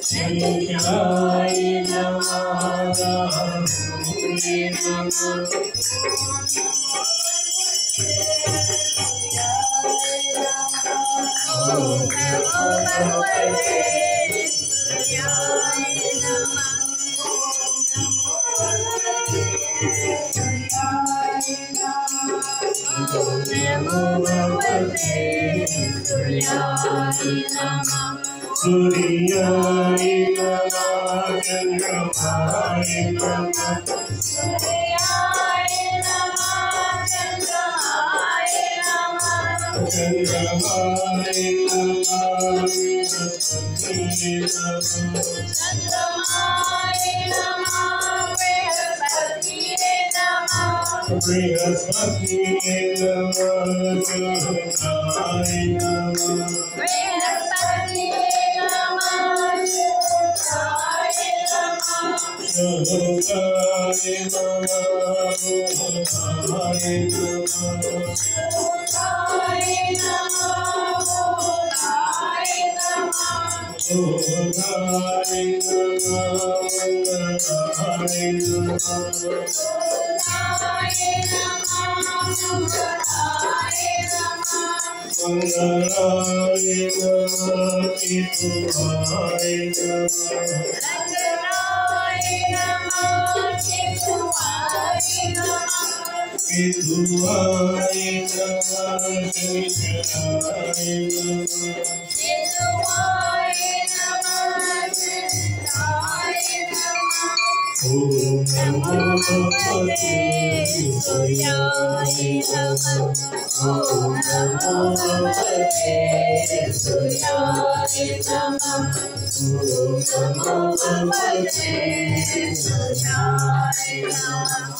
Shankaraye Namah Rahuye Namah Om Namo Bhagavate Suryaye Namah Om Namo Bhagavate Suryaye Namah Suryaye Namah Chandramaye Namah Suryaye Namah Chandramaye Namah Chandramaye Namah Brihaspatiye Namah Chandramaye Namah Brihaspatiye Namah Brihaspatiye Namah Chakraye Namah Brihaspatiye Shankaraye Namah Bhutale Namah Bhutale Namah Bhutale Namah Bhutale Namah Bhutale Mangalaye Namah Pitulaye Namah Pitulaye Namah Shankaraye Namah Om Namo Bhagavate Suryaye Namah Om Namo Bhagavate Suryaye Namah Om Namo Bhagavate Suryaye Namah